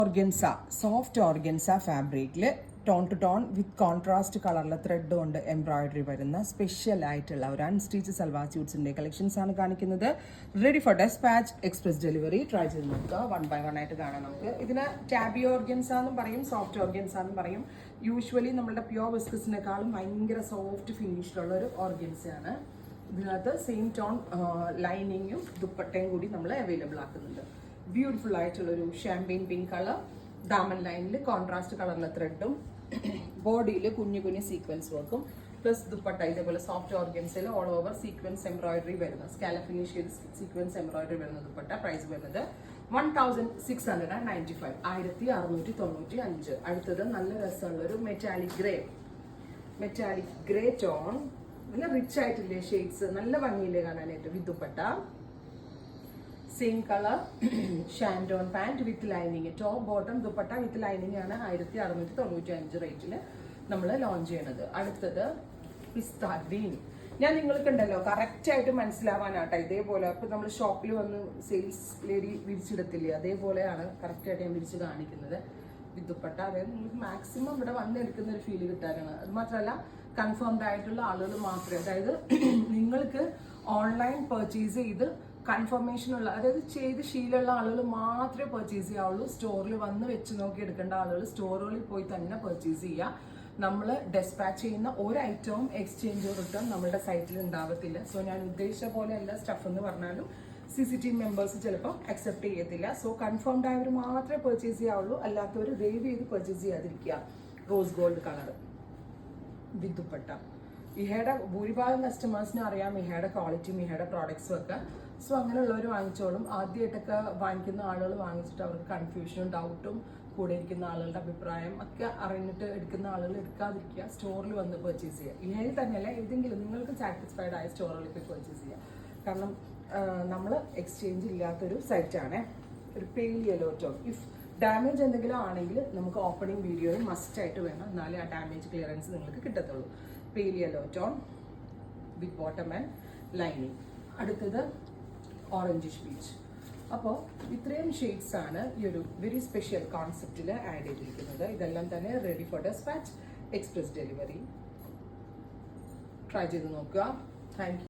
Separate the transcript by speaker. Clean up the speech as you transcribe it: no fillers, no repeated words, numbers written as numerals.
Speaker 1: Organza soft organza ഫാബ്രിക്കിൽ tone to tone with contrast കളറിലെ thread കൊണ്ട് എംബ്രോയിഡറി വരുന്ന സ്പെഷ്യൽ ആയിട്ടുള്ള ഒരു അൺസ്റ്റിച്ച് സൽവാർ സ്യൂട്ട്സിന്റെ കളക്ഷൻസ് ആണ് കാണിക്കുന്നത്. Ready for dispatch, express delivery. Try ചെയ്ത് നോക്കുക. 1 by 1 ആയിട്ട് കാണാം. നമുക്ക് ഇതിന് ടാബി ഓർഗൻസ എന്നും പറയും, സോഫ്റ്റ് ഓർഗൻസ എന്നും പറയും. യൂഷ്വലി നമ്മുടെ പ്യുവർ വിസ്കസിനെക്കാളും ഭയങ്കര സോഫ്റ്റ് ഫിനിഷിലുള്ള ഒരു ഓർഗൻസയാണ്. ഇതിനകത്ത് സെയിം ടോൺ ലൈനിങ്ങും ദുപ്പട്ടയും കൂടി നമ്മൾ അവൈലബിൾ ആക്കുന്നുണ്ട്. ബ്യൂട്ടിഫുൾ ആയിട്ടുള്ളൊരു ഷാമ്പെയിൻ പിങ്ക് കളർ, ഡാമൻ ലൈനിൽ കോൺട്രാസ്റ്റ് കളറിലെ ത്രെഡും ബോഡിയിൽ കുഞ്ഞു കുഞ്ഞു സീക്വൻസ് വർക്കും പ്ലസ് ദുപ്പട്ട ഇതേപോലെ സോഫ്റ്റ് ഓർഗൻസിൽ ഓൾ ഓവർ സീക്വൻസ് എംബ്രോയിഡറി വരുന്ന സ്കാല ഫിനിഷ് ചെയ്ത് സീക്വൻസ് എംബ്രോയിഡറി വരുന്ന ദുപ്പട്ട. പ്രൈസ് വരുന്നത് 1695, 1695. അടുത്തത് നല്ല രസമുള്ള ഒരു മെറ്റാലിക് ഗ്രേ ടോൺ, നല്ല റിച്ച് ആയിട്ടില്ലേ ഷെയ്ഡ്സ്, നല്ല ഭംഗിയില്ലേ കാണാനായിട്ട്. വിത്ത് ദുപ്പട്ട സെയിം കളർ, ഷാൻഡോൺ pant with lining, top bottom dupatta with lining ആണ് 1695 റേറ്റിൽ നമ്മൾ ലോഞ്ച് ചെയ്യണത്. അടുത്തത് പിസ്ത ഗ്രീൻ. ഞാൻ നിങ്ങൾക്കുണ്ടല്ലോ കറക്റ്റ് ആയിട്ട് മനസ്സിലാവാനാട്ടോ ഇതേപോലെ ഇപ്പൊ നമ്മൾ ഷോപ്പിൽ വന്ന് സെയിൽസ് ലേഡി വിരിച്ചിടത്തില്ലേ, അതേപോലെയാണ് കറക്റ്റ് ആയിട്ട് ഞാൻ വിരിച്ച് കാണിക്കുന്നത്. വിത്ത് ദുപ്പട്ട അതായത് നിങ്ങൾക്ക് മാക്സിമം ഇവിടെ വന്നെടുക്കുന്ന ഒരു ഫീൽ കിട്ടാനാണ്. അത് മാത്രമല്ല കൺഫേംഡ് ആയിട്ടുള്ള ആളുകൾ മാത്രമേ, അതായത് നിങ്ങൾക്ക് ഓൺലൈൻ പർച്ചേസ് ചെയ്ത് കൺഫർമേഷൻ ഉള്ള, അതായത് ചെയ്ത് ശീലമുള്ള ആളുകൾ മാത്രമേ പർച്ചേസ് ചെയ്യാവുള്ളൂ. സ്റ്റോറിൽ വന്ന് വെച്ച് നോക്കി എടുക്കേണ്ട ആളുകൾ സ്റ്റോറുകളിൽ പോയി തന്നെ പർച്ചേസ് ചെയ്യുക. നമ്മൾ ഡെസ്പാച്ച് ചെയ്യുന്ന ഒരു ഐറ്റവും എക്സ്ചേഞ്ചോ റിട്ടേൺ നമ്മുടെ സൈറ്റിൽ ഉണ്ടാവത്തില്ല. സോ ഞാൻ ഉദ്ദേശിച്ച പോലെ എല്ലാ സ്റ്റഫ് എന്ന് പറഞ്ഞാലും CCTV മെമ്പേഴ്സ് ചിലപ്പോൾ അക്സെപ്റ്റ് ചെയ്യത്തില്ല. സോ കൺഫേംഡ് ആയവർ മാത്രമേ പർച്ചേസ് ചെയ്യാവുള്ളൂ, അല്ലാത്തവർ ദയവ് ചെയ്ത് പർച്ചേസ് ചെയ്യാതിരിക്കുക. Rose gold colour with dupatta. ഇഹയുടെ ഭൂരിഭാഗം കസ്റ്റമേഴ്സിനും അറിയാം ഇഹയുടെ ക്വാളിറ്റി, ഇഹയുടെ പ്രോഡക്ട്സും ഒക്കെ. സോ അങ്ങനെയുള്ളവർ വാങ്ങിച്ചോളും. ആദ്യമായിട്ടൊക്കെ വാങ്ങിക്കുന്ന ആളുകൾ വാങ്ങിച്ചിട്ട് അവർക്ക് കൺഫ്യൂഷനും ഡൗട്ടും കൂടെ ഇരിക്കുന്ന ആളുകളുടെ അഭിപ്രായം ഒക്കെ അറിഞ്ഞിട്ട് എടുക്കുന്ന ആളുകൾ എടുക്കാതിരിക്കുക. സ്റ്റോറിൽ വന്ന് പർച്ചേസ് ചെയ്യുക. ഇഹയിൽ തന്നെയല്ല ഏതെങ്കിലും നിങ്ങൾക്ക് സാറ്റിസ്ഫൈഡ് ആയ സ്റ്റോറുകളിൽ പോയി പർച്ചേസ് ചെയ്യുക. കാരണം നമ്മൾ എക്സ്ചേഞ്ച് ഇല്ലാത്തൊരു സൈറ്റാണ്. ഒരു pale yellow tone. If damage എന്തെങ്കിലും ആണെങ്കിൽ നമുക്ക് ഓപ്പണിംഗ് വീഡിയോയിൽ മസ്റ്റായിട്ട് വേണം, എന്നാലേ ആ ഡാമേജ് ക്ലിയറൻസ് നിങ്ങൾക്ക് കിട്ടത്തുള്ളൂ. Pale yellow tone with bottom and lining. അടുത്തത് ഓറഞ്ചിഷ് പീച്ച്. അപ്പോൾ ഇത്രയും ഷെയ്ഡ്സ് ആണ് ഈ ഒരു വെരി സ്പെഷ്യൽ കോൺസെപ്റ്റിൽ ആഡ് ചെയ്തിരിക്കുന്നത്. ഇതെല്ലാം തന്നെ ready for dispatch, express delivery. Try ചെയ്ത് നോക്കുക. Thank U.